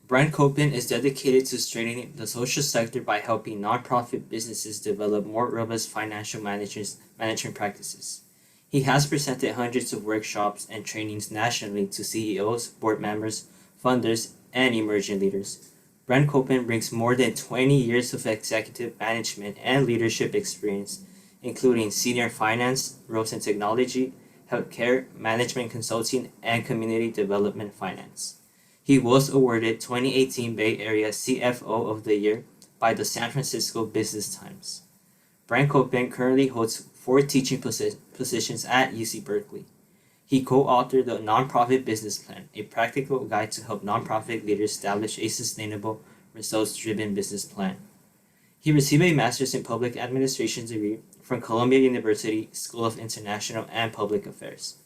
Brent Copen is dedicated to strengthening the social sector by helping nonprofit businesses develop more robust financial management practices. He has presented hundreds of workshops and trainings nationally to CEOs, board members, funders, and emerging leaders. Brent Copen brings more than 20 years of executive management and leadership experience, including senior finance, roles in technology, healthcare, management consulting, and community development finance. He was awarded 2018 Bay Area CFO of the Year by the San Francisco Business Times. Brent Copen currently holds four teaching positions at UC Berkeley. He co-authored the Nonprofit Business Plan, a practical guide to help nonprofit leaders establish a sustainable, results-driven business plan. He received a master's in public administration degree from Columbia University School of International and Public Affairs.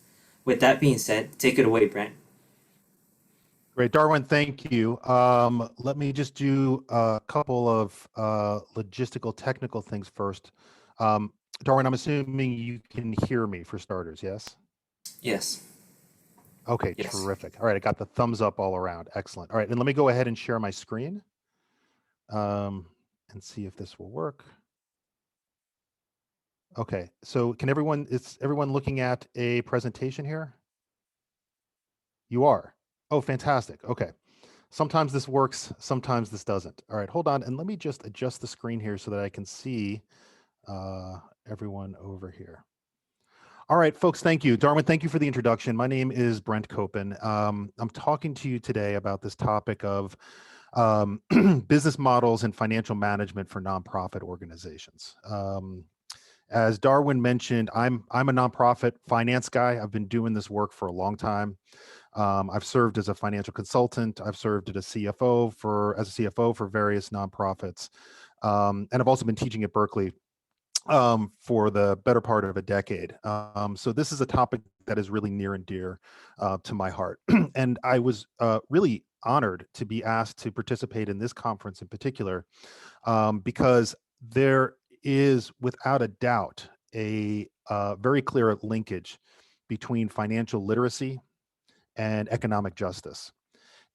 With that being said, take it away, Brent. Great, Darwin, thank you. Let me just do a couple of logistical technical things first. Um, Darwin, I'm assuming you can hear me for starters, yes? Yes. Okay, Yes. terrific. All right, I got the thumbs up all around. Excellent. All right, and let me go ahead and share my screen um, and see if this will work. Okay, so is everyone looking at a presentation here? You are. Oh, fantastic. Okay. Sometimes this works, sometimes this doesn't. All right, hold on, and let me just adjust the screen here so that I can see uh, everyone over here. All right, folks, thank you. Darwin, thank you for the introduction. My name is Brent Copen. I'm talking to you today about this topic of um, business models and financial management for nonprofit organizations. As Darwin mentioned, I'm a nonprofit finance guy. I've been doing this work for a long time. I've served as a financial consultant. I've served as a CFO for various nonprofits, and I've also been teaching at Berkeley for the better part of a decade. So this is a topic that is really near and dear to my heart, and I was really honored to be asked to participate in this conference in particular because there is, without a doubt, a very clear linkage between financial literacy and economic justice.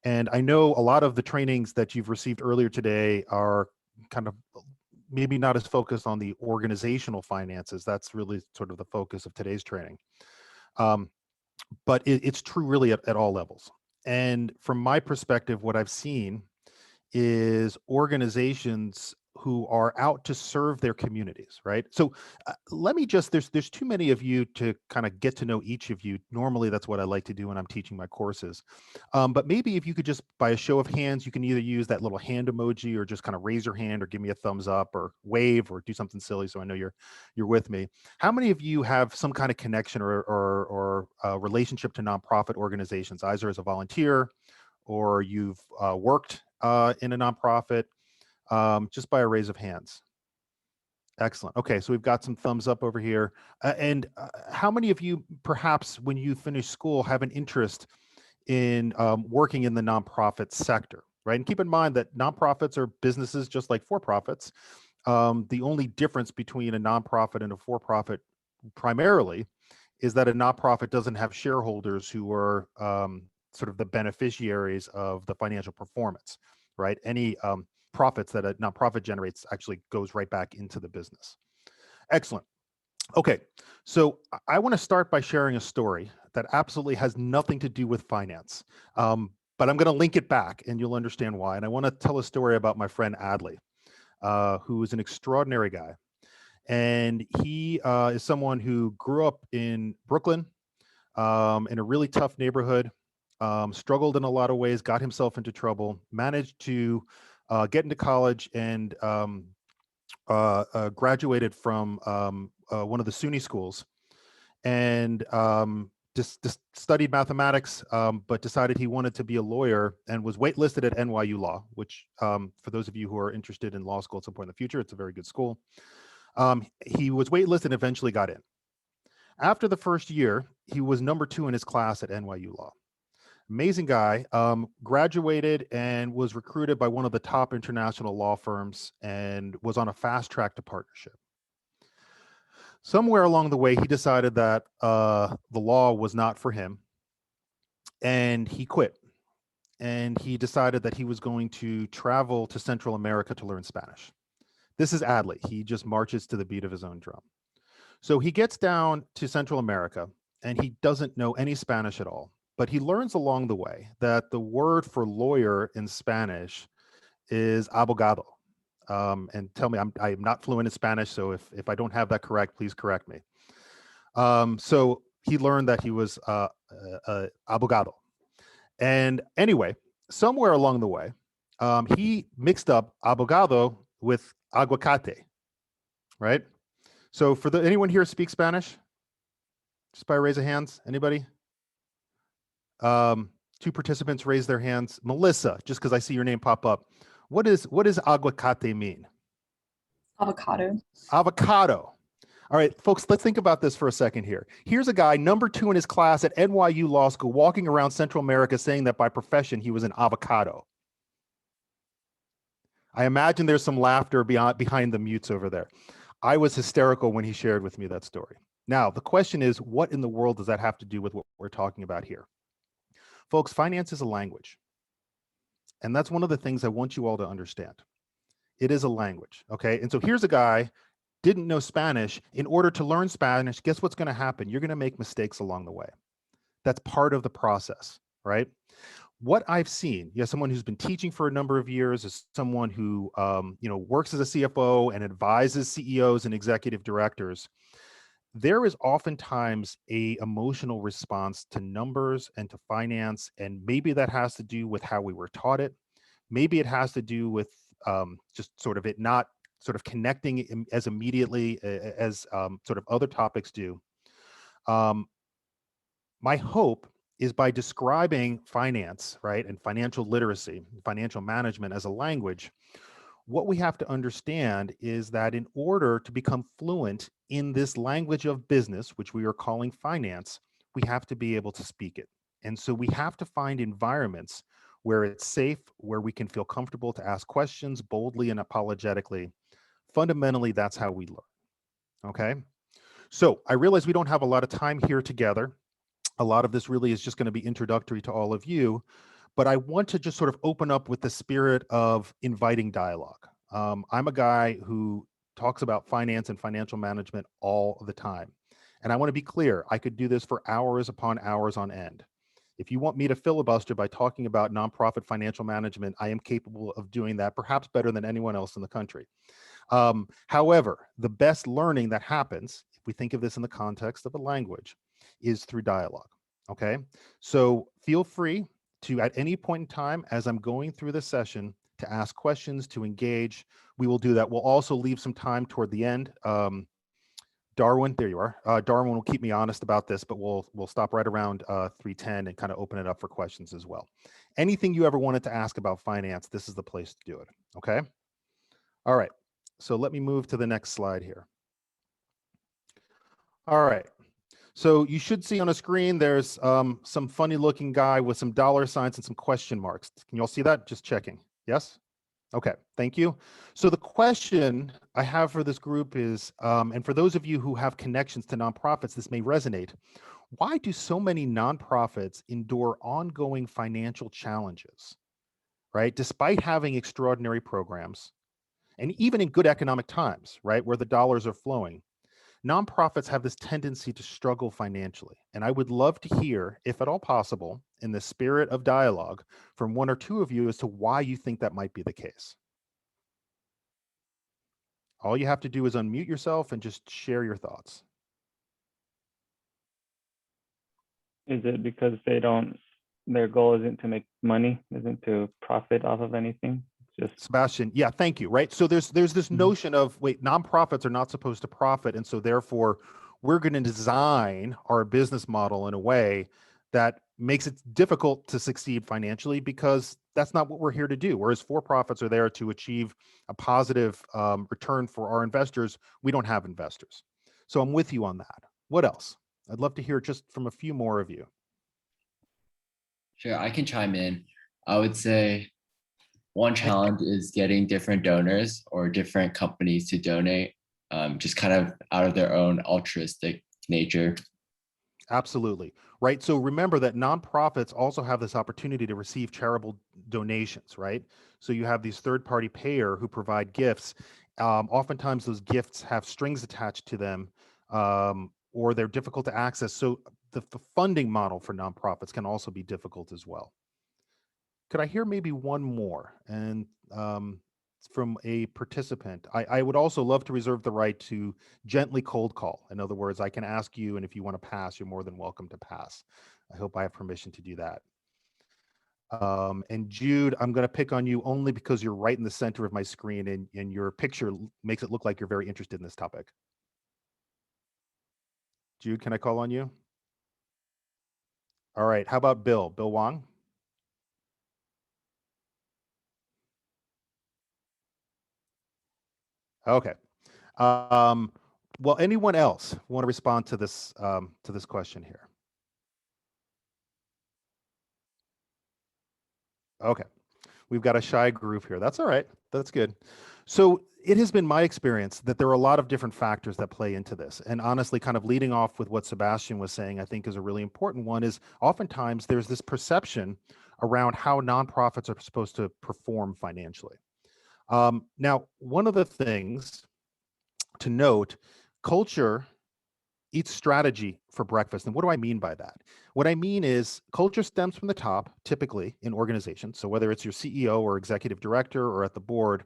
And I know a lot of the trainings that you've received earlier today are kind of maybe not as focused on the organizational finances. That's really sort of the focus of today's training. Um, but it's true really at all levels. And from my perspective, what I've seen is organizations who are out to serve their communities, right? So let me just, there's too many of you to kind of get to know each of you. Normally that's what I like to do when I'm teaching my courses. But maybe if you could just, by a show of hands, you can either use that little hand emoji or just kind of raise your hand or give me a thumbs up or wave or do something silly so I know you're with me. How many of you have some kind of connection or relationship to nonprofit organizations, either as a volunteer or you've worked in a nonprofit, just by a raise of hands? Excellent. Okay, so we've got some thumbs up over here. And how many of you, perhaps when you finish school, have an interest in working in the nonprofit sector, right? And keep in mind that nonprofits are businesses just like for-profits. The only difference between a nonprofit and a for-profit primarily is that a nonprofit doesn't have shareholders who are sort of the beneficiaries of the financial performance, right? Any profits that a nonprofit generates actually goes right back into the business. Excellent. Okay, so I want to start by sharing a story that absolutely has nothing to do with finance, but I'm going to link it back and you'll understand why. And I want to tell a story about my friend Adley, who is an extraordinary guy. And he is someone who grew up in Brooklyn, in a really tough neighborhood, struggled in a lot of ways, got himself into trouble, managed to get into college and graduated from one of the SUNY schools and just studied mathematics, but decided he wanted to be a lawyer and was waitlisted at NYU Law, which for those of you who are interested in law school at some point in the future, it's a very good school. He was waitlisted and eventually got in. After the first year, he was #2 in his class at NYU Law. Amazing guy, graduated and was recruited by one of the top international law firms and was on a fast track to partnership. Somewhere along the way, he decided that the law was not for him and he quit. and he decided that he was going to travel to Central America to learn Spanish. This is Adley. He just marches to the beat of his own drum. So he gets down to Central America and he doesn't know any Spanish at all, but he learns along the way that the word for lawyer in Spanish is abogado. And tell me, I'm not fluent in Spanish, so if I don't have that correct, please correct me. So he learned that he was abogado. And anyway, somewhere along the way, he mixed up abogado with aguacate, right? So for anyone here speak Spanish? Just by a raise of hands, anybody? Two participants raise their hands. Melissa, just because I see your name pop up. What does aguacate mean? Avocado. Avocado. All right, folks, let's think about this for a second here. Here's a guy, number 2 in his class at NYU Law School, walking around Central America saying that by profession he was an avocado. I imagine there's some laughter behind the mutes over there. I was hysterical when he shared with me that story. Now, the question is, what in the world does that have to do with what we're talking about here? Folks, finance is a language. And that's one of the things I want you all to understand. It is a language, okay? And so here's a guy, didn't know Spanish. In order to learn Spanish, guess what's going to happen? You're going to make mistakes along the way. That's part of the process, right? What I've seen, someone who's been teaching for a number of years, is someone who works as a CFO and advises CEOs and executive directors. There is oftentimes a emotional response to numbers and to finance, and maybe that has to do with how we were taught it. Maybe it has to do with just sort of it not sort of connecting as immediately as sort of other topics do. My hope is by describing finance, right, and financial literacy, financial management as a language, what we have to understand is that in order to become fluent in this language of business, which we are calling finance, we have to be able to speak it. And so we have to find environments where it's safe, where we can feel comfortable to ask questions boldly and apologetically. Fundamentally, that's how we learn, okay? So I realize we don't have a lot of time here together. A lot of this really is just going to be introductory to all of you, but I want to just sort of open up with the spirit of inviting dialogue. I'm a guy who talks about finance and financial management all the time. And I want to be clear, I could do this for hours upon hours on end. If you want me to filibuster by talking about nonprofit financial management, I am capable of doing that, perhaps better than anyone else in the country. However, the best learning that happens, if we think of this in the context of a language, is through dialogue, okay? So feel free to, at any point in time, as I'm going through this session, to ask questions, to engage. We will do that. We'll also leave some time toward the end. Darwin, there you are. Darwin will keep me honest about this, but we'll stop right around 3:10 and kind of open it up for questions as well. Anything you ever wanted to ask about finance, this is the place to do it, okay? All right, so let me move to the next slide here. All right, so you should see on a screen, there's some funny looking guy with some dollar signs and some question marks. Can you all see that? Just checking, yes? Okay, thank you. So the question I have for this group is, and for those of you who have connections to nonprofits, this may resonate. Why do so many nonprofits endure ongoing financial challenges, right? Despite having extraordinary programs, and even in good economic times, right, where the dollars are flowing, nonprofits have this tendency to struggle financially. And I would love to hear, if at all possible, in the spirit of dialogue, from one or two of you as to why you think that might be the case. All you have to do is unmute yourself and just share your thoughts. Is it because their goal isn't to make money, isn't to profit off of anything? Just Sebastian, yeah, thank you. Right. So there's this notion of, wait, nonprofits are not supposed to profit. And so therefore we're going to design our business model in a way that makes it difficult to succeed financially, because that's not what we're here to do. Whereas for-profits are there to achieve a positive return for our investors. We don't have investors. So I'm with you on that. What else? I'd love to hear just from a few more of you. Sure, I can chime in. I would say one challenge is getting different donors or different companies to donate, just kind of out of their own altruistic nature. Absolutely. right? So remember that nonprofits also have this opportunity to receive charitable donations, right? So you have these third-party payer who provide gifts. Oftentimes those gifts have strings attached to them, or they're difficult to access. So the funding model for nonprofits can also be difficult as well. Could I hear maybe one more? And from a participant, I would also love to reserve the right to gently cold call. In other words, I can ask you, and if you want to pass, you're more than welcome to pass. I hope I have permission to do that. And Jude, I'm going to pick on you only because you're right in the center of my screen, and your picture makes it look like you're very interested in this topic. Jude, can I call on you? All right. How about Bill? Bill Wong? Okay. Well, anyone else want to respond to this question here? Okay. We've got a shy group here. That's all right. That's good. So it has been my experience that there are a lot of different factors that play into this. And honestly, kind of leading off with what Sebastian was saying, I think is a really important one, is oftentimes there's this perception around how nonprofits are supposed to perform financially. Now, one of the things to note, culture eats strategy for breakfast. And what do I mean by that? What I mean is culture stems from the top, typically in organizations. So whether it's your CEO or executive director or at the board,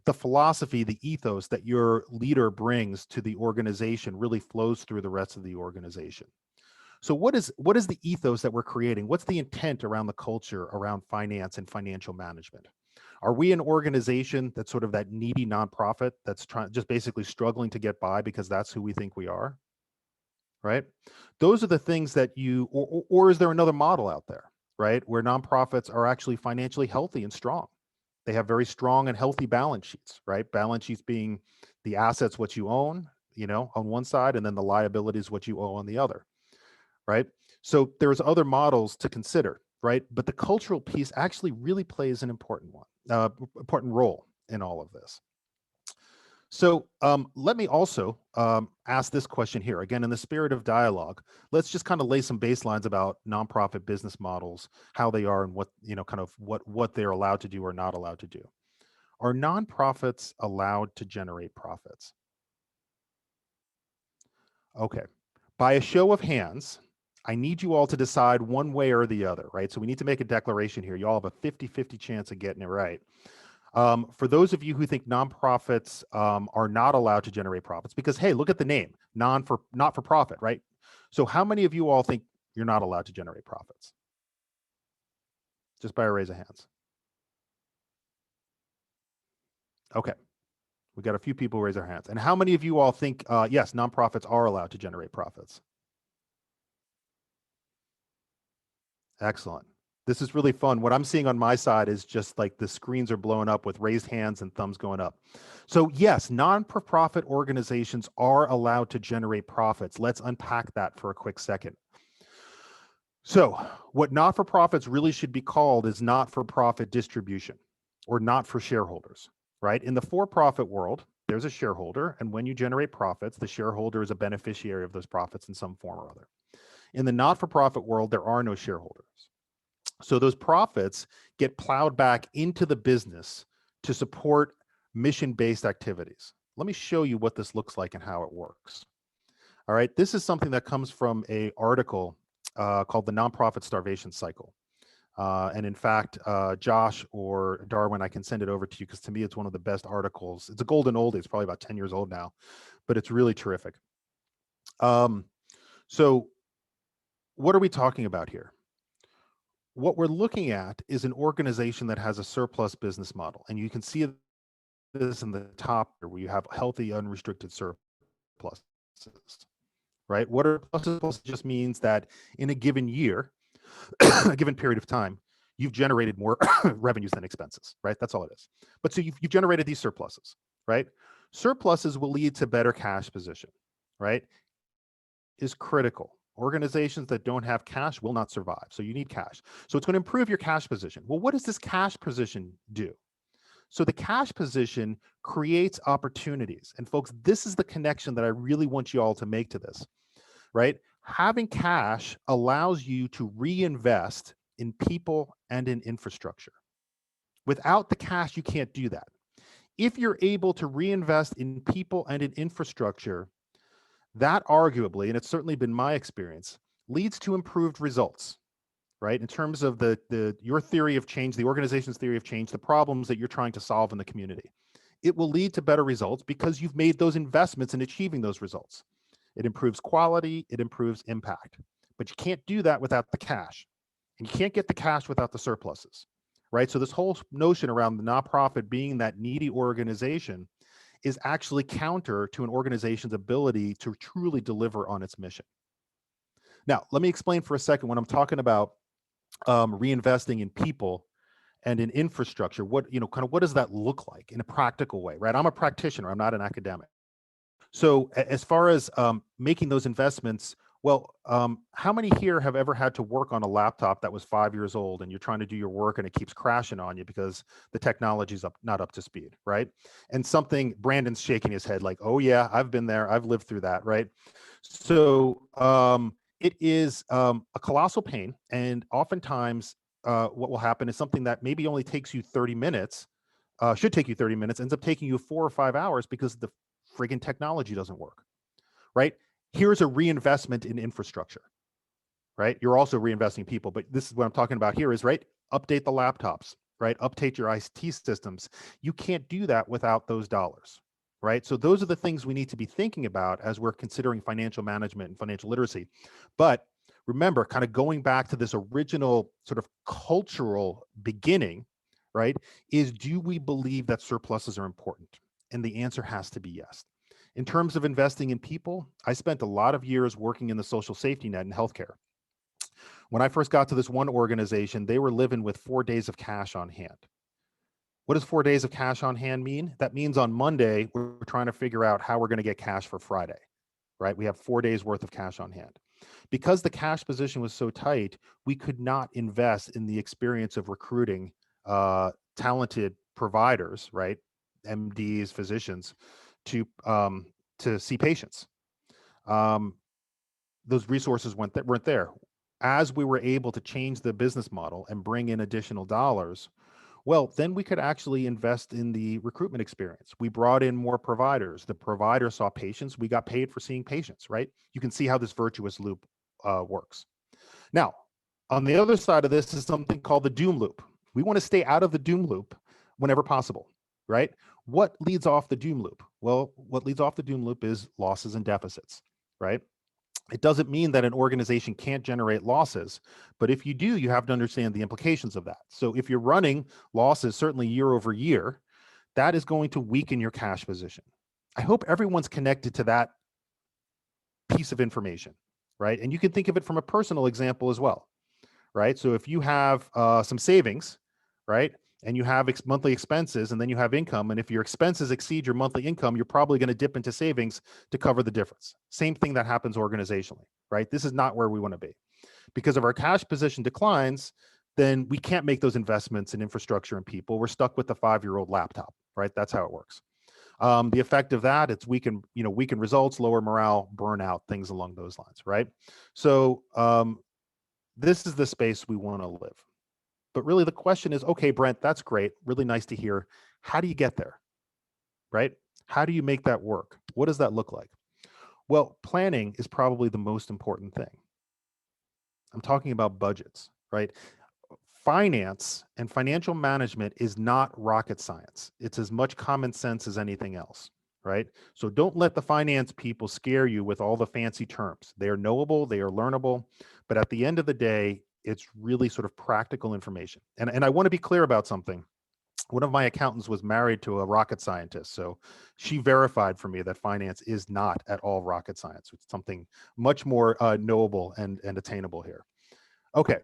the philosophy, the ethos that your leader brings to the organization really flows through the rest of the organization. So what is the ethos that we're creating? What's the intent around the culture around finance and financial management? Are we an organization that's sort of that needy nonprofit that's just basically struggling to get by because that's who we think we are? Right? Those are the things that or is there another model out there, right? Where nonprofits are actually financially healthy and strong. They have very strong and healthy balance sheets, right? Balance sheets being the assets, what you own, on one side, and then the liabilities, what you owe on the other, right? So there's other models to consider, right? But the cultural piece actually really plays an important role in all of this. So let me also ask this question here. Again, in the spirit of dialogue, let's just kind of lay some baselines about nonprofit business models, how they are, and what, kind of what they're allowed to do or not allowed to do. Are nonprofits allowed to generate profits? Okay. By a show of hands, I need you all to decide one way or the other, right? So we need to make a declaration here. You all have a 50-50 chance of getting it right. For those of you who think nonprofits are not allowed to generate profits, because hey, look at the name, not for profit, right? So how many of you all think you're not allowed to generate profits? Just by a raise of hands. Okay, we got a few people raise their hands. And how many of you all think yes, nonprofits are allowed to generate profits? Excellent. This is really fun. What I'm seeing on my side is just like the screens are blowing up with raised hands and thumbs going up. So yes, non-for-profit organizations are allowed to generate profits. Let's unpack that for a quick second. So what not-for-profits really should be called is not-for-profit distribution or not for shareholders, right? In the for-profit world, there's a shareholder, and when you generate profits, the shareholder is a beneficiary of those profits in some form or other. In the not-for-profit world, there are no shareholders. So those profits get plowed back into the business to support mission-based activities. Let me show you what this looks like and how it works. All right, this is something that comes from an article called The Nonprofit Starvation Cycle. And in fact, Josh or Darwin, I can send it over to you because to me, it's one of the best articles. It's a golden oldie. It's probably about 10 years old now, but it's really terrific. So what are we talking about here? What we're looking at is an organization that has a surplus business model. And you can see this in the top here where you have healthy, unrestricted surpluses, right? What are surpluses? Just means that in a given year, a given period of time, you've generated more revenues than expenses, right? That's all it is. But so you've generated these surpluses, right? Surpluses will lead to better cash position, right? Is critical. Organizations that don't have cash will not survive. So you need cash. So it's going to improve your cash position. Well, what does this cash position do? So the cash position creates opportunities. And folks, this is the connection that I really want you all to make to this, right? Having cash allows you to reinvest in people and in infrastructure. Without the cash, you can't do that. If you're able to reinvest in people and in infrastructure, that arguably, and it's certainly been my experience, leads to improved results, right? In terms of your theory of change, the organization's theory of change, the problems that you're trying to solve in the community. It will lead to better results because you've made those investments in achieving those results. It improves quality, it improves impact. But you can't do that without the cash. And you can't get the cash without the surpluses, right? So this whole notion around the nonprofit being that needy organization is actually counter to an organization's ability to truly deliver on its mission. Now, let me explain for a second when I'm talking about reinvesting in people and in infrastructure, what does that look like in a practical way, right? I'm a practitioner, I'm not an academic. So as far as making those investments, well, how many here have ever had to work on a laptop that was 5 years old and you're trying to do your work and it keeps crashing on you because the technology's not up to speed, right? And Brandon's shaking his head like, oh yeah, I've been there, I've lived through that, right? So it is a colossal pain, and oftentimes what will happen is something that maybe only takes you 30 minutes, should take you 30 minutes, ends up taking you 4 or 5 hours because the friggin' technology doesn't work, right? Here's a reinvestment in infrastructure, right? You're also reinvesting people, but this is what I'm talking about here is, right? Update the laptops, right? Update your IT systems. You can't do that without those dollars, right? So those are the things we need to be thinking about as we're considering financial management and financial literacy. But remember, kind of going back to this original sort of cultural beginning, right? Is, do we believe that surpluses are important? And the answer has to be yes. In terms of investing in people, I spent a lot of years working in the social safety net in healthcare. When I first got to this one organization, they were living with 4 days of cash on hand. What does 4 days of cash on hand mean? That means on Monday, we're trying to figure out how we're going to get cash for Friday, right? We have 4 days worth of cash on hand. Because the cash position was so tight, we could not invest in the experience of recruiting talented providers, right? MDs, physicians, to see patients. Those resources weren't there. As we were able to change the business model and bring in additional dollars, well, then we could actually invest in the recruitment experience. We brought in more providers. The provider saw patients. We got paid for seeing patients, right? You can see how this virtuous loop works. Now, on the other side of this is something called the doom loop. We want to stay out of the doom loop whenever possible, right? What leads off the doom loop? Well, what leads off the doom loop is losses and deficits, right? It doesn't mean that an organization can't generate losses, but if you do, you have to understand the implications of that. So if you're running losses, certainly year over year, that is going to weaken your cash position. I hope everyone's connected to that piece of information, right? And you can think of it from a personal example as well, right? So if you have some savings, right, and you have monthly expenses, and then you have income, and if your expenses exceed your monthly income, you're probably going to dip into savings to cover the difference. Same thing that happens organizationally, right? This is not where we want to be. Because if our cash position declines, then we can't make those investments in infrastructure and people. We're stuck with the 5-year-old laptop, right? That's how it works. The effect of that, it's weakened results, lower morale, burnout, things along those lines, right? So this is the space we want to live. But really the question is, okay, Brent, that's great. Really nice to hear. How do you get there, right? How do you make that work? What does that look like? Well, planning is probably the most important thing. I'm talking about budgets, right? Finance and financial management is not rocket science. It's as much common sense as anything else, right? So don't let the finance people scare you with all the fancy terms. They are knowable, they are learnable, but at the end of the day, it's really sort of practical information. And I want to be clear about something. One of my accountants was married to a rocket scientist, so she verified for me that finance is not at all rocket science. It's something much more knowable and attainable here. Okay.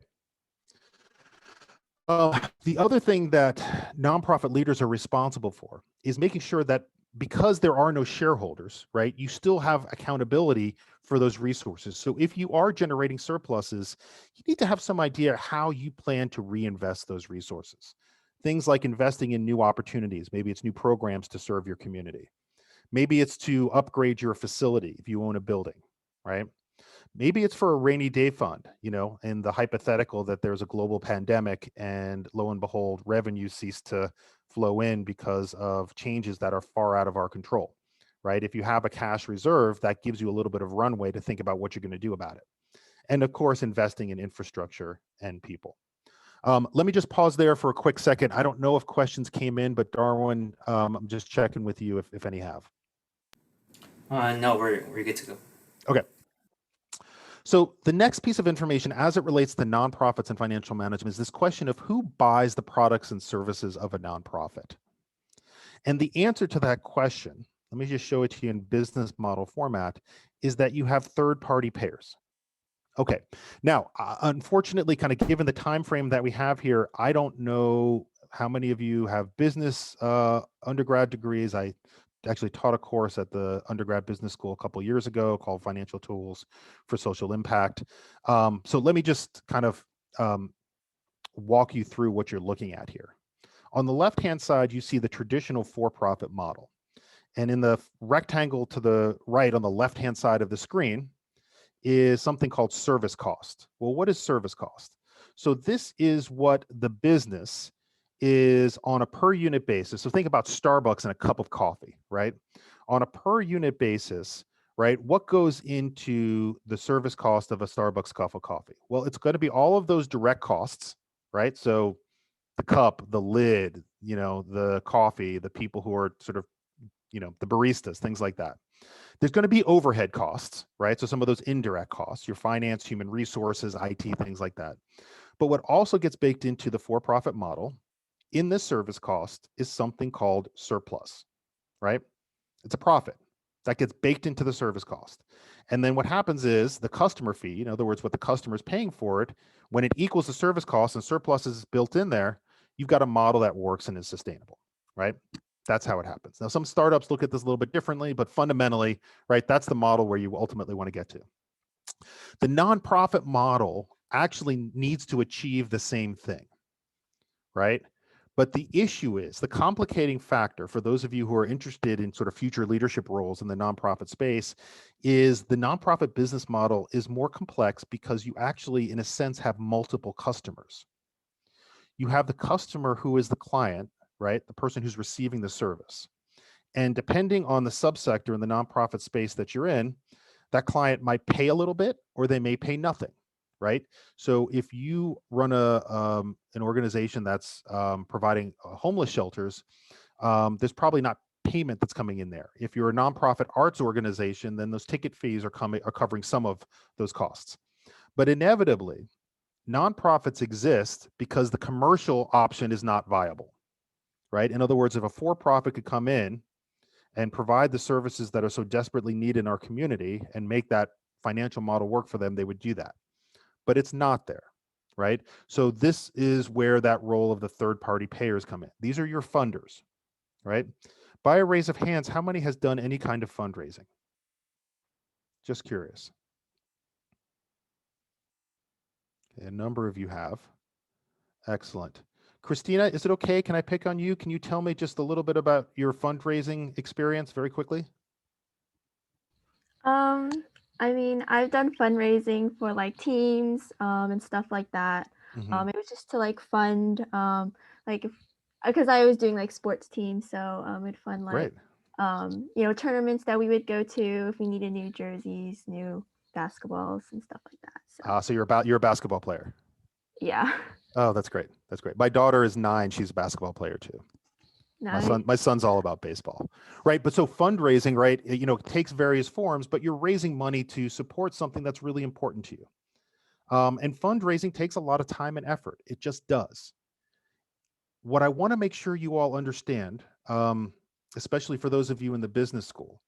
The other thing that nonprofit leaders are responsible for is making sure that because there are no shareholders, right, you still have accountability for those resources. So if you are generating surpluses, you need to have some idea how you plan to reinvest those resources. Things like investing in new opportunities. Maybe it's new programs to serve your community. Maybe it's to upgrade your facility if you own a building, right? Maybe it's for a rainy day fund, in the hypothetical that there's a global pandemic and lo and behold, revenues cease to flow in because of changes that are far out of our control, right? If you have a cash reserve, that gives you a little bit of runway to think about what you're going to do about it. And of course, investing in infrastructure and people. Let me just pause there for a quick second. I don't know if questions came in, but Darwin, I'm just checking with you if any have. No, we're good to go. Okay. So the next piece of information as it relates to nonprofits and financial management is this question of who buys the products and services of a nonprofit. And the answer to that question, let me just show it to you in business model format, is that you have third-party payers. Okay. Now, unfortunately, kind of given the time frame that we have here, I don't know how many of you have business undergrad degrees. I actually taught a course at the undergrad business school a couple of years ago called Financial Tools for Social Impact. So let me just kind of walk you through what you're looking at here. On the left-hand side, you see the traditional for-profit model. And in the rectangle to the right on the left-hand side of the screen is something called service cost. Well, what is service cost? So this is what the business is on a per unit basis. So think about Starbucks and a cup of coffee, right? On a per unit basis, right? What goes into the service cost of a Starbucks cup of coffee? Well, it's going to be all of those direct costs, right? So the cup, the lid, the coffee, the people who are sort of, the baristas, things like that. There's going to be overhead costs, right? So some of those indirect costs, your finance, human resources, IT, things like that. But what also gets baked into the for-profit model in this service cost is something called surplus, right? It's a profit that gets baked into the service cost. And then what happens is the customer fee, in other words, what the customer is paying for it, when it equals the service cost and surplus is built in there, you've got a model that works and is sustainable, right? That's how it happens. Now, some startups look at this a little bit differently, but fundamentally, right, that's the model where you ultimately want to get to. The nonprofit model actually needs to achieve the same thing, right? But the issue is the complicating factor for those of you who are interested in sort of future leadership roles in the nonprofit space is the nonprofit business model is more complex because you actually, in a sense, have multiple customers. You have the customer who is the client, right? The person who's receiving the service. And depending on the subsector in the nonprofit space that you're in, that client might pay a little bit or they may pay nothing, right? So if you run an organization that's providing homeless shelters, there's probably not payment that's coming in there. If you're a nonprofit arts organization, then those ticket fees are covering some of those costs. But inevitably, nonprofits exist because the commercial option is not viable, right? In other words, if a for-profit could come in and provide the services that are so desperately needed in our community and make that financial model work for them, they would do that. But it's not there, right? So this is where that role of the third-party payers come in. These are your funders, right? By a raise of hands, how many has done any kind of fundraising? Just curious. Okay, a number of you have. Excellent. Christina, is it okay? Can I pick on you? Can you tell me just a little bit about your fundraising experience very quickly? I mean, I've done fundraising for like teams and stuff like that. Mhm. It was just to like fund like because I was doing like sports teams, so we'd fund like Great. tournaments that we would go to if we needed new jerseys, new basketballs and stuff like that. So you're a basketball player. Yeah. Oh, that's great. That's great. My daughter is 9. She's a basketball player too. Nice. My son's all about baseball, right? But so fundraising, right? It takes various forms, but you're raising money to support something that's really important to you. And fundraising takes a lot of time and effort. It just does. What I want to make sure you all understand, especially for those of you in the business school,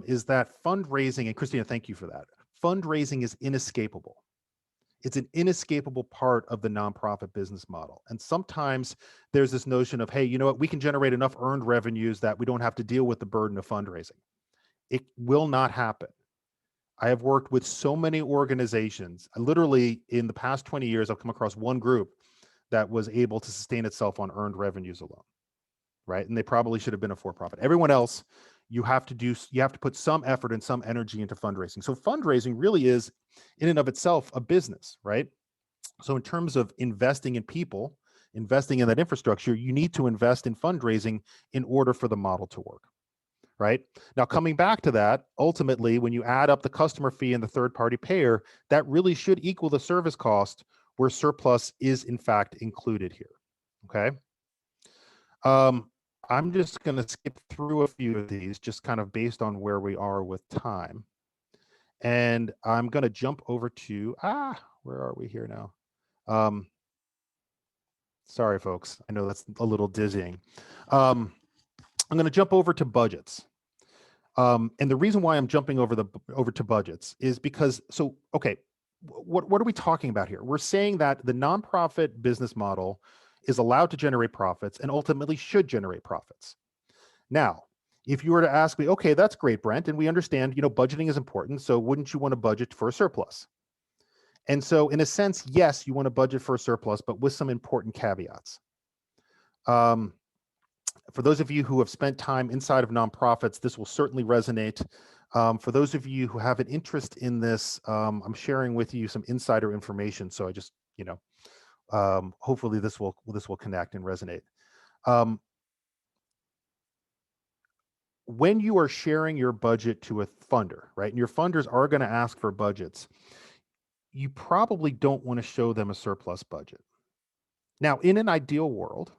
is that fundraising, and Christina, thank you for that. Fundraising is inescapable. It's an inescapable part of the nonprofit business model. And sometimes there's this notion of, hey, you know what, we can generate enough earned revenues that we don't have to deal with the burden of fundraising. It will not happen. I have worked with so many organizations. Literally in the past 20 years, I've come across one group that was able to sustain itself on earned revenues alone, right? And they probably should have been a for-profit. Everyone else, you have to put some effort and some energy into fundraising. So fundraising really is in and of itself a business, right? So in terms of investing in people, investing in that infrastructure, you need to invest in fundraising in order for the model to work, right? Now, coming back to that, ultimately, when you add up the customer fee and the third-party payer, that really should equal the service cost where surplus is in fact included here, okay? I'm just going to skip through a few of these just kind of based on where we are with time. And I'm going to jump over to, where are we here now? Sorry, folks. I know that's a little dizzying. I'm going to jump over to budgets. And the reason why I'm jumping over to budgets is because, okay, what are we talking about here? We're saying that the nonprofit business model is allowed to generate profits and ultimately should generate profits. Now, if you were to ask me, okay, that's great, Brent, and we understand, budgeting is important, so wouldn't you want to budget for a surplus? And so in a sense, yes, you want to budget for a surplus, but with some important caveats. For those of you who have spent time inside of nonprofits, this will certainly resonate. For those of you who have an interest in this, I'm sharing with you some insider information. So I just, hopefully this will connect and resonate. When you are sharing your budget to a funder, right, and your funders are going to ask for budgets, you probably don't want to show them a surplus budget. Now, in an ideal world,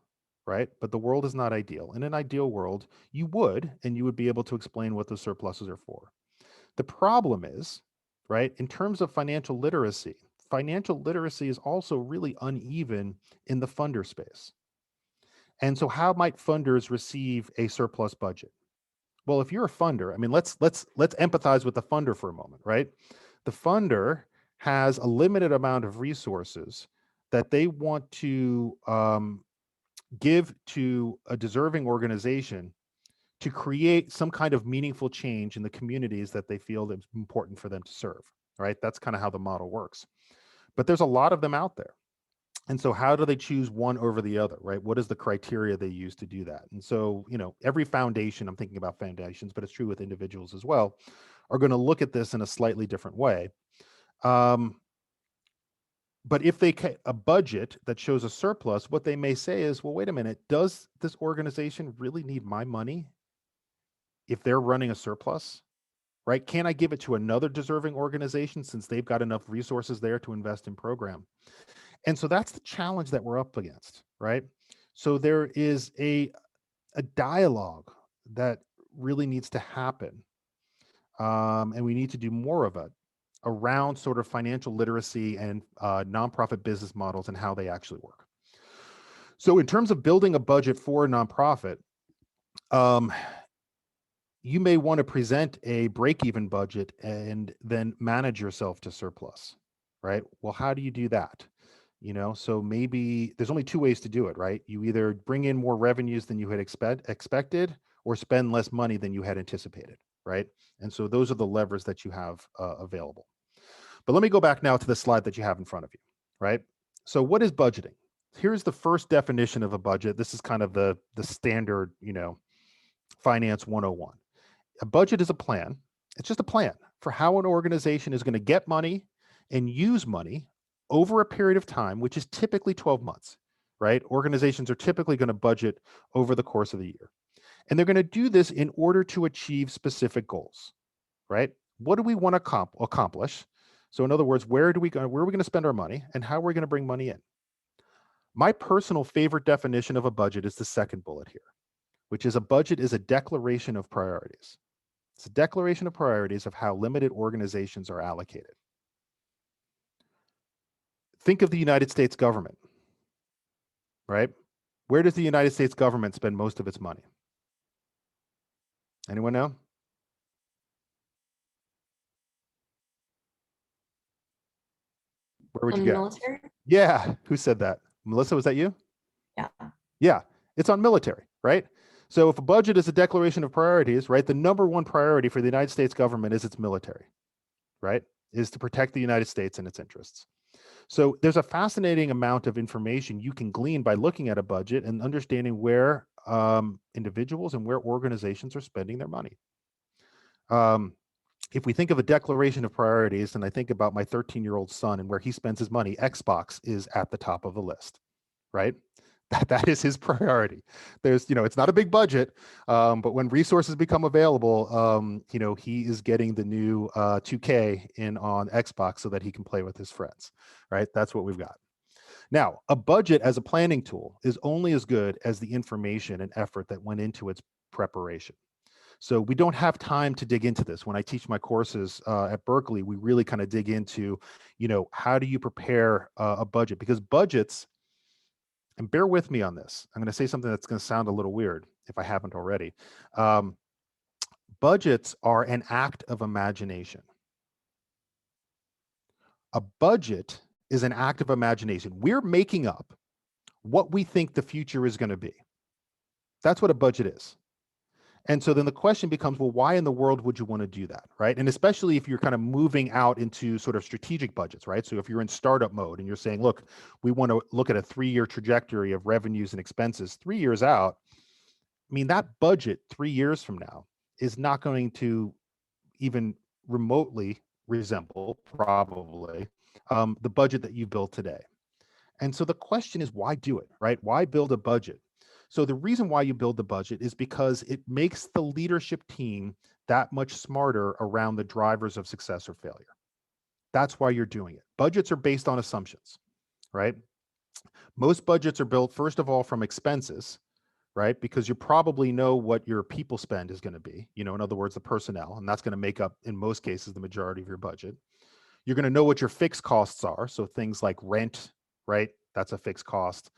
right, but the world is not ideal. In an ideal world, you would be able to explain what the surpluses are for. The problem is, right, in terms of financial literacy is also really uneven in the funder space. And so how might funders receive a surplus budget? Well, if you're a funder, I mean, let's empathize with the funder for a moment, right? The funder has a limited amount of resources that they want to give to a deserving organization to create some kind of meaningful change in the communities that they feel it's important for them to serve, right? That's kind of how the model works. But there's a lot of them out there. And so how do they choose one over the other, right? What is the criteria they use to do that? And so, every foundation, I'm thinking about foundations, but it's true with individuals as well, are going to look at this in a slightly different way. But if they a budget that shows a surplus, what they may say is, well, wait a minute, does this organization really need my money if they're running a surplus, right? Can I give it to another deserving organization since they've got enough resources there to invest in program? And so that's the challenge that we're up against, right? So there is a dialogue that really needs to happen. And we need to do more of it around sort of financial literacy and nonprofit business models and how they actually work. So in terms of building a budget for a nonprofit, you may want to present a break-even budget and then manage yourself to surplus, right? Well, how do you do that? So maybe there's only two ways to do it, right? You either bring in more revenues than you had expected or spend less money than you had anticipated, right? And so those are the levers that you have available. But let me go back now to the slide that you have in front of you, right? So what is budgeting? Here's the first definition of a budget. This is kind of the standard, finance 101. A budget is a plan. It's just a plan for how an organization is going to get money and use money over a period of time, which is typically 12 months, right? Organizations are typically going to budget over the course of the year. And they're going to do this in order to achieve specific goals, right? What do we want to accomplish? So in other words, where are we going to spend our money and how are we going to bring money in? My personal favorite definition of a budget is the second bullet here, which is a budget is a declaration of priorities. It's a declaration of priorities of how limited organizations are allocated. Think of the United States government, right? Where does the United States government spend most of its money? Anyone know? Where would you the get? military? Yeah, who said that? Melissa, was that you? Yeah. Yeah, it's on military, right? So if a budget is a declaration of priorities, right, the number one priority for the United States government is its military, right? Is to protect the United States and its interests. So there's a fascinating amount of information you can glean by looking at a budget and understanding where individuals and where organizations are spending their money. If we think of a declaration of priorities, and I think about my 13-year-old son and where he spends his money, Xbox is at the top of the list, right? That is his priority. There's, it's not a big budget, but when resources become available, he is getting the new 2K in on Xbox so that he can play with his friends, right? That's what we've got. Now, a budget as a planning tool is only as good as the information and effort that went into its preparation. So we don't have time to dig into this. When I teach my courses at Berkeley, we really kind of dig into, how do you prepare a budget? Because budgets, and bear with me on this, I'm going to say something that's going to sound a little weird if I haven't already. Budgets are an act of imagination. A budget is an act of imagination. We're making up what we think the future is going to be. That's what a budget is. And so then the question becomes, well, why in the world would you want to do that, right? And especially if you're kind of moving out into sort of strategic budgets, right? So if you're in startup mode and you're saying, look, we want to look at a 3-year trajectory of revenues and expenses 3 years out. I mean, that budget 3 years from now is not going to even remotely resemble probably the budget that you built today. And so the question is, why do it, right? Why build a budget? So the reason why you build the budget is because it makes the leadership team that much smarter around the drivers of success or failure. That's why you're doing it. Budgets are based on assumptions, right? Most budgets are built, first of all, from expenses, right? Because you probably know what your people spend is going to be, in other words, the personnel, and that's going to make up, in most cases, the majority of your budget. You're going to know what your fixed costs are. So things like rent, right? That's a fixed cost.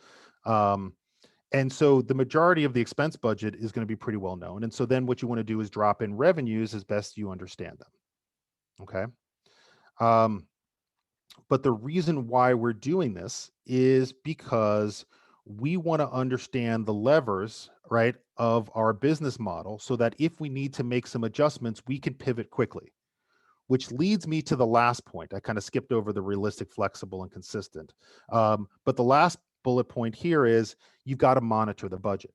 And so the majority of the expense budget is going to be pretty well known. And so then what you want to do is drop in revenues as best you understand them. Okay. But the reason why we're doing this is because we want to understand the levers, right, of our business model so that if we need to make some adjustments, we can pivot quickly. Which leads me to the last point. I kind of skipped over the realistic, flexible, and consistent. But the last bullet point here is you've got to monitor the budget,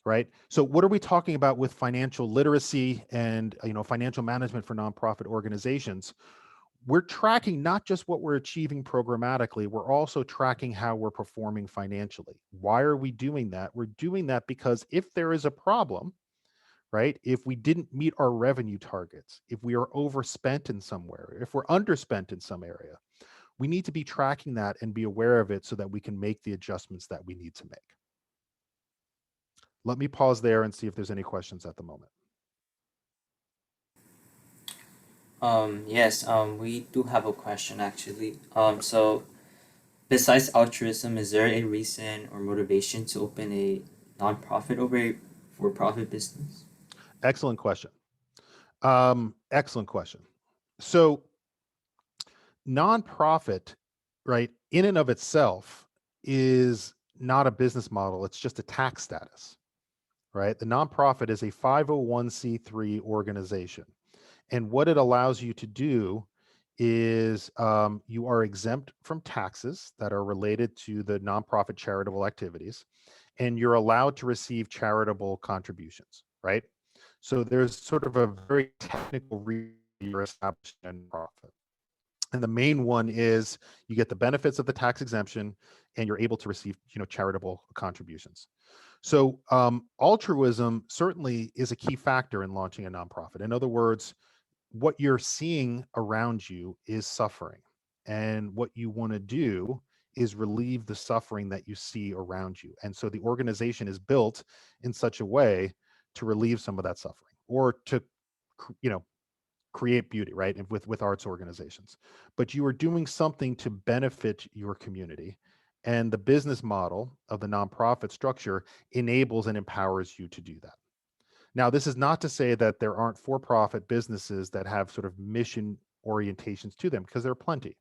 right? So what are we talking about with financial literacy and financial management for nonprofit organizations? We're tracking not just what we're achieving programmatically, we're also tracking how we're performing financially. Why are we doing that? We're doing that because if there is a problem, right? If we didn't meet our revenue targets, if we are overspent in somewhere, if we're underspent in some area, we need to be tracking that and be aware of it so that we can make the adjustments that we need to make. Let me pause there and see if there's any questions at the moment. Yes, we do have a question actually. So besides altruism, is there a reason or motivation to open a nonprofit over a for-profit business? Excellent question. Excellent question. So nonprofit, right, in and of itself is not a business model. It's just a tax status, right? The nonprofit is a 501c3 organization. And what it allows you to do is you are exempt from taxes that are related to the nonprofit charitable activities, and you're allowed to receive charitable contributions, right? So there's sort of a very technical reason you're established a nonprofit. And the main one is you get the benefits of the tax exemption and you're able to receive, charitable contributions. So altruism certainly is a key factor in launching a nonprofit. In other words, what you're seeing around you is suffering. And what you want to do is relieve the suffering that you see around you. And so the organization is built in such a way to relieve some of that suffering or to, create beauty, right? And with arts organizations. But you are doing something to benefit your community. And the business model of the nonprofit structure enables and empowers you to do that. Now, this is not to say that there aren't for-profit businesses that have sort of mission orientations to them, because there are plenty.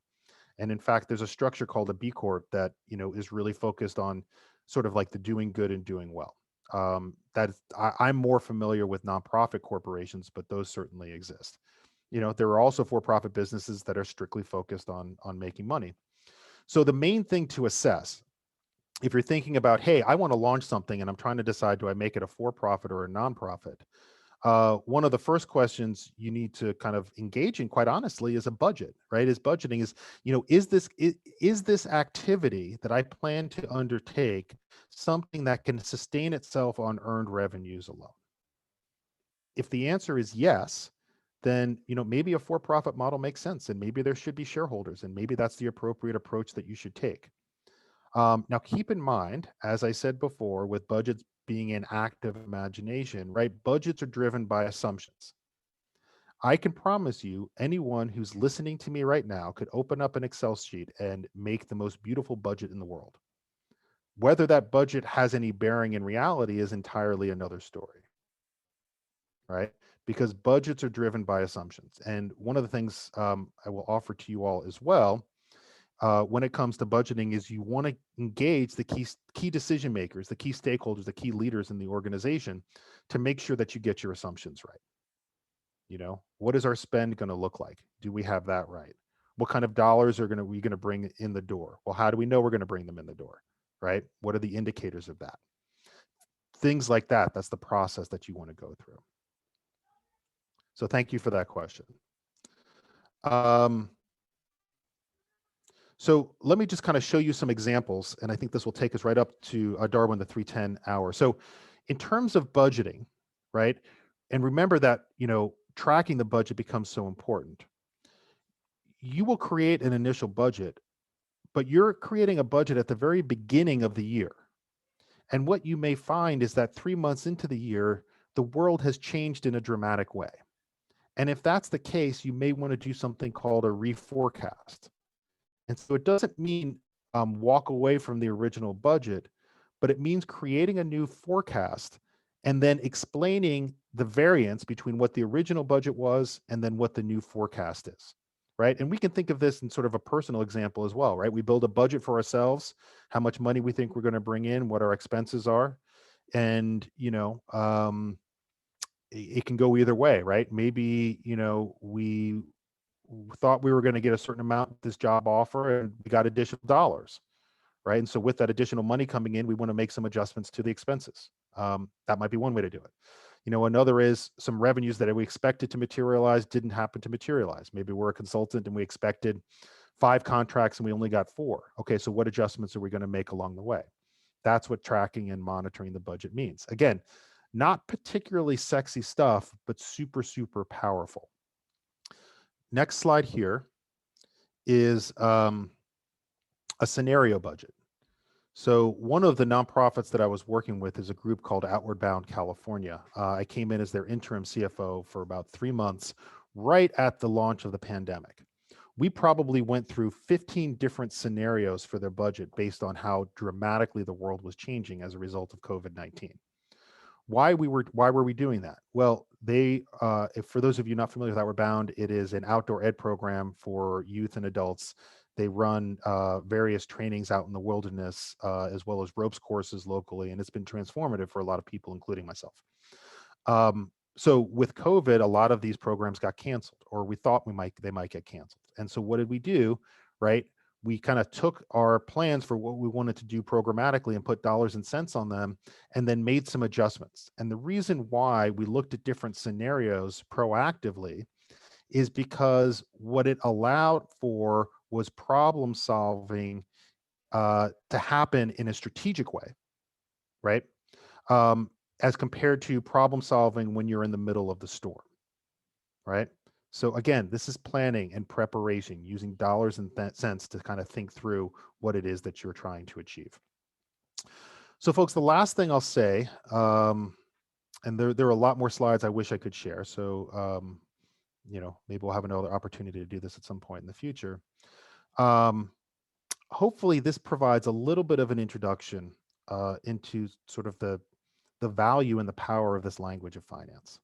And in fact, there's a structure called a B Corp that, is really focused on sort of like the doing good and doing well. I'm more familiar with nonprofit corporations, but those certainly exist. There are also for-profit businesses that are strictly focused on making money. So the main thing to assess if you're thinking about, hey, I want to launch something and I'm trying to decide, do I make it a for-profit or a nonprofit? One of the first questions you need to kind of engage in, quite honestly, is a budget, right? Is budgeting is, is this activity that I plan to undertake something that can sustain itself on earned revenues alone? If the answer is yes, then maybe a for-profit model makes sense, and maybe there should be shareholders, and maybe that's the appropriate approach that you should take. Now, keep in mind, as I said before, with budgets being an active imagination, right? Budgets are driven by assumptions. I can promise you, anyone who's listening to me right now could open up an Excel sheet and make the most beautiful budget in the world. Whether that budget has any bearing in reality is entirely another story, right? Because budgets are driven by assumptions. And one of the things I will offer to you all as well, when it comes to budgeting, is you want to engage the key decision makers, the key stakeholders, the key leaders in the organization to make sure that you get your assumptions right. What is our spend going to look like? Do we have that right? What kind of dollars are we going to bring in the door? Well, how do we know we're going to bring them in the door, right? What are the indicators of that? Things like that. That's the process that you want to go through. So thank you for that question. So let me just kind of show you some examples, and I think this will take us right up to Darwin, the 310 hour. So in terms of budgeting, right? And remember that, tracking the budget becomes so important. You will create an initial budget, but you're creating a budget at the very beginning of the year. And what you may find is that 3 months into the year, the world has changed in a dramatic way. And if that's the case, you may want to do something called a reforecast. And so it doesn't mean walk away from the original budget, but it means creating a new forecast and then explaining the variance between what the original budget was and then what the new forecast is, right? And we can think of this in sort of a personal example as well, right? We build a budget for ourselves, how much money we think we're going to bring in, what our expenses are. And, it can go either way, right? Maybe, we thought we were going to get a certain amount this job offer and we got additional dollars, right? And so with that additional money coming in, we want to make some adjustments to the expenses. That might be one way to do it. Another is some revenues that we expected to materialize didn't happen to materialize. Maybe we're a consultant and we expected 5 contracts and we only got 4. Okay, so what adjustments are we going to make along the way? That's what tracking and monitoring the budget means. Again, not particularly sexy stuff, but super, super powerful. Next slide here is a scenario budget. So one of the nonprofits that I was working with is a group called Outward Bound California. I came in as their interim CFO for about 3 months, right at the launch of the pandemic. We probably went through 15 different scenarios for their budget based on how dramatically the world was changing as a result of COVID-19. Why were we doing that? Well, for those of you not familiar with Outward Bound, it is an outdoor ed program for youth and adults. They run various trainings out in the wilderness, as well as ropes courses locally, and it's been transformative for a lot of people, including myself. So with COVID, a lot of these programs got canceled, or we thought they might get canceled. And so what did we do, right? We kind of took our plans for what we wanted to do programmatically and put dollars and cents on them, and then made some adjustments. And the reason why we looked at different scenarios proactively is because what it allowed for was problem solving to happen in a strategic way, right? As compared to problem solving when you're in the middle of the storm, right? So again, this is planning and preparation, using dollars and cents to kind of think through what it is that you're trying to achieve. So folks, the last thing I'll say, and there are a lot more slides I wish I could share. So, maybe we'll have another opportunity to do this at some point in the future. Hopefully this provides a little bit of an introduction into sort of the value and the power of this language of finance.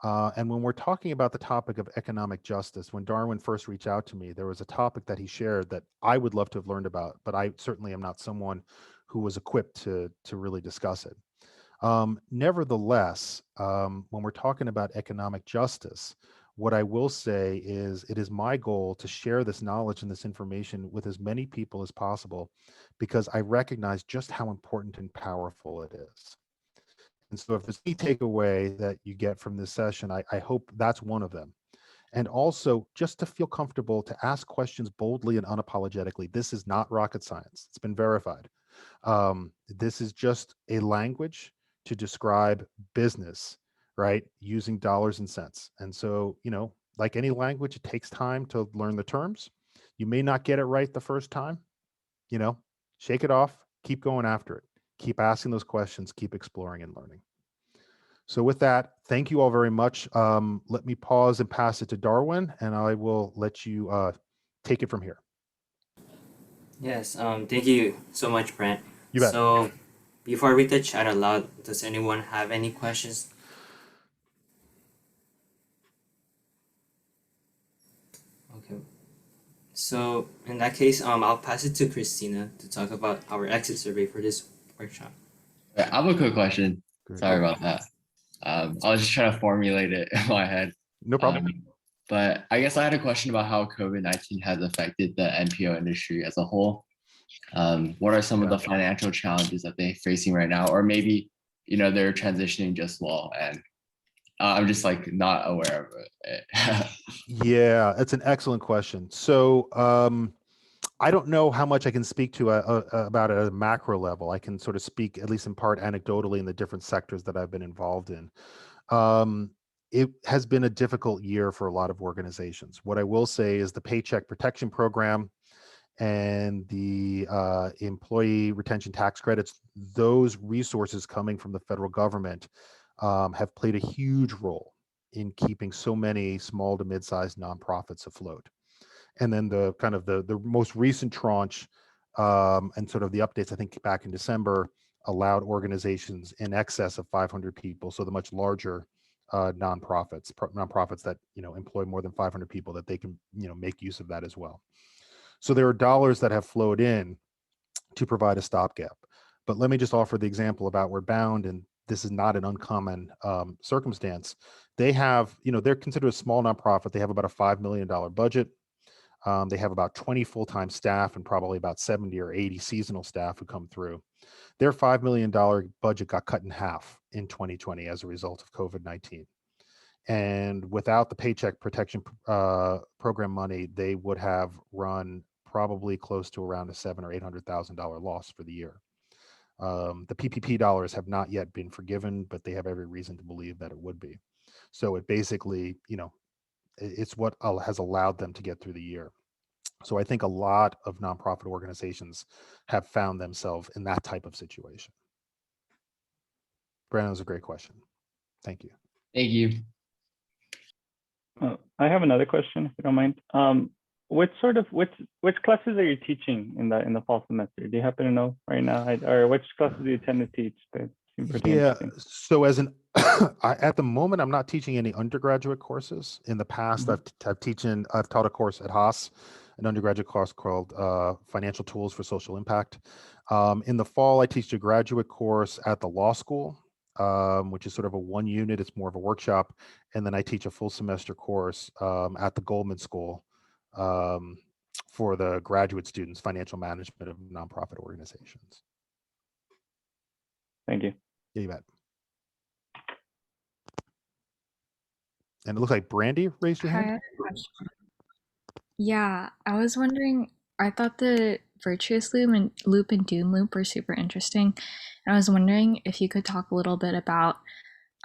And when we're talking about the topic of economic justice, when Darwin first reached out to me, there was a topic that he shared that I would love to have learned about, but I certainly am not someone who was equipped to really discuss it. Nevertheless, when we're talking about economic justice, What I will say is it is my goal to share this knowledge and this information with as many people as possible, because I recognize just how important and powerful it is. And so if there's any takeaway that you get from this session, I hope that's one of them. And also just to feel comfortable to ask questions boldly and unapologetically. This is not rocket science. It's been verified. This is just a language to describe business, right? Using dollars and cents. And so, like any language, it takes time to learn the terms. You may not get it right the first time, shake it off, keep going after it, keep asking those questions, keep exploring and learning. So with that, thank you all very much. Let me pause and pass it to Darwin, and I will let you take it from here. Yes, thank you so much, Brent. You bet. So, before I read the chat aloud, does anyone have any questions? Okay. So, in that case, I'll pass it to Christina to talk about our exit survey for this workshop. I have a quick question. Great. Sorry about that. I was just trying to formulate it in my head. No problem. But I guess I had a question about how COVID-19 has affected the NPO industry as a whole. What are some of the financial challenges that they're facing right now? Or maybe, they're transitioning just well and I'm just like not aware of it. Yeah, that's an excellent question. So I don't know how much I can speak to about it at a macro level. I can sort of speak, at least in part, anecdotally in the different sectors that I've been involved in. It has been a difficult year for a lot of organizations. What I will say is the Paycheck Protection Program and the employee retention tax credits, those resources coming from the federal government have played a huge role in keeping so many small to mid-sized nonprofits afloat. And then the kind of the most recent tranche and sort of the updates, I think back in December, allowed organizations in excess of 500 people, so the much larger nonprofits that employ more than 500 people, that they can make use of that as well. So there are dollars that have flowed in to provide a stopgap. But let me just offer the example of Outward Bound, and this is not an uncommon circumstance. They have, they're considered a small nonprofit. They have about a $5 million budget. They have about 20 full-time staff and probably about 70 or 80 seasonal staff who come through. Their $5 million budget got cut in half in 2020 as a result of COVID-19. And without the Paycheck Protection Program money, they would have run probably close to around a $700,000 or $800,000 loss for the year. The PPP dollars have not yet been forgiven, but they have every reason to believe that it would be. So it basically, it's what has allowed them to get through the year. So I think a lot of nonprofit organizations have found themselves in that type of situation. Brandon, was a great question. Thank you. Thank you. I have another question, if you don't mind. Which classes are you teaching in the fall semester? Do you happen to know right now, or which classes do you tend to teach? That seem pretty interesting. So as an at the moment, I'm not teaching any undergraduate courses. In the past, I've taught a course at Haas, an undergraduate course called Financial Tools for Social Impact. In the fall, I teach a graduate course at the law school, which is sort of a one unit. It's more of a workshop. And then I teach a full semester course at the Goldman School for the graduate students, financial management of nonprofit organizations. Thank you. Yeah, you bet. And it looks like Brandy raised your Hi, I hand. have a question. Yeah, I was wondering, I thought the virtuous loop and doom loop were super interesting. And I was wondering if you could talk a little bit about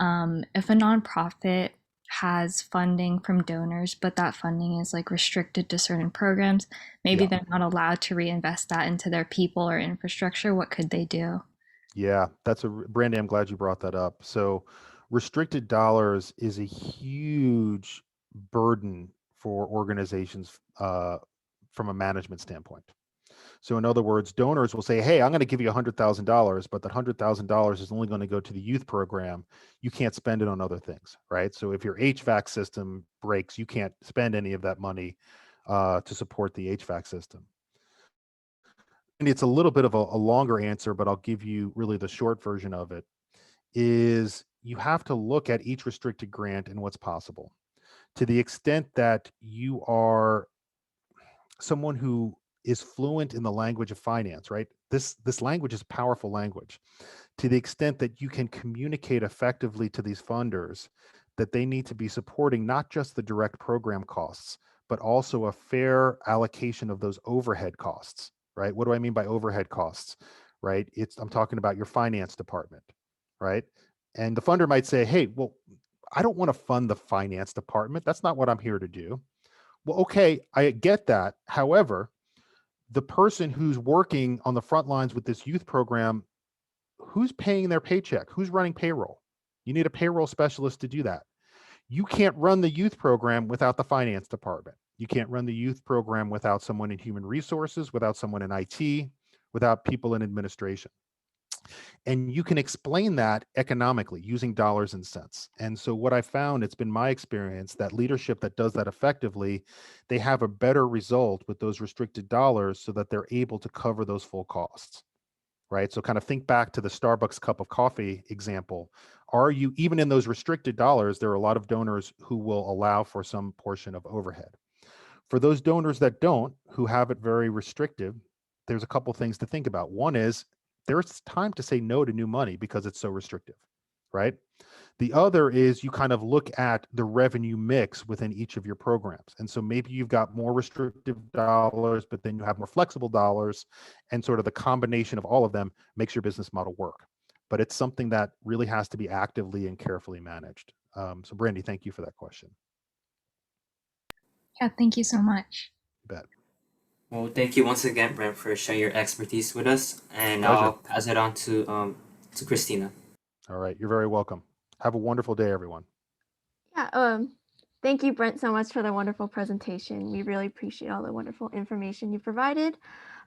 if a nonprofit has funding from donors, but that funding is like restricted to certain programs, maybe Yeah. they're not allowed to reinvest that into their people or infrastructure. What could they do? Yeah, Brandy, I'm glad you brought that up. So restricted dollars is a huge burden for organizations from a management standpoint. So in other words, donors will say, hey, I'm going to give you $100,000, but that $100,000 is only going to go to the youth program. You can't spend it on other things, right? So if your HVAC system breaks, you can't spend any of that money to support the HVAC system. And it's a little bit of a longer answer, but I'll give you really the short version of it, is you have to look at each restricted grant and what's possible. To the extent that you are someone who is fluent in the language of finance, right? This language is a powerful language. To the extent that you can communicate effectively to these funders that they need to be supporting not just the direct program costs, but also a fair allocation of those overhead costs, right? What do I mean by overhead costs, right? I'm talking about your finance department, right? And the funder might say, hey, well, I don't want to fund the finance department. That's not what I'm here to do. Well, okay, I get that. However, the person who's working on the front lines with this youth program, who's paying their paycheck? Who's running payroll? You need a payroll specialist to do that. You can't run the youth program without the finance department. You can't run the youth program without someone in human resources, without someone in IT, without people in administration. And you can explain that economically using dollars and cents. And so what I found, it's been my experience that leadership that does that effectively, they have a better result with those restricted dollars so that they're able to cover those full costs, right? So kind of think back to the Starbucks cup of coffee example. Are you, even in those restricted dollars, there are a lot of donors who will allow for some portion of overhead. For those donors that don't, who have it very restrictive, there's a couple things to think about. One is there's time to say no to new money because it's so restrictive, right? The other is you kind of look at the revenue mix within each of your programs. And so maybe you've got more restrictive dollars, but then you have more flexible dollars, and sort of the combination of all of them makes your business model work. But it's something that really has to be actively and carefully managed. So Brandy, thank you for that question. Yeah, thank you so much. You bet. Well, thank you once again, Brent, for sharing your expertise with us, and Pleasure. I'll pass it on to Christina. All right, you're very welcome. Have a wonderful day, everyone. Yeah, thank you, Brent, so much for the wonderful presentation. We really appreciate all the wonderful information you provided.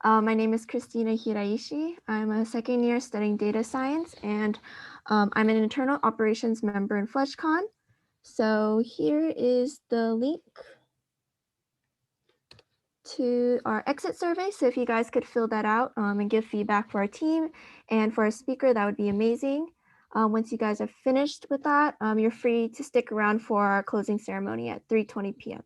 My name is Christina Hiraishi. I'm a second year studying data science, and I'm an internal operations member in Flejcon. So here is the link to our exit survey. So if you guys could fill that out and give feedback for our team and for our speaker, that would be amazing. Once you guys are finished with that, you're free to stick around for our closing ceremony at 3:20 p.m.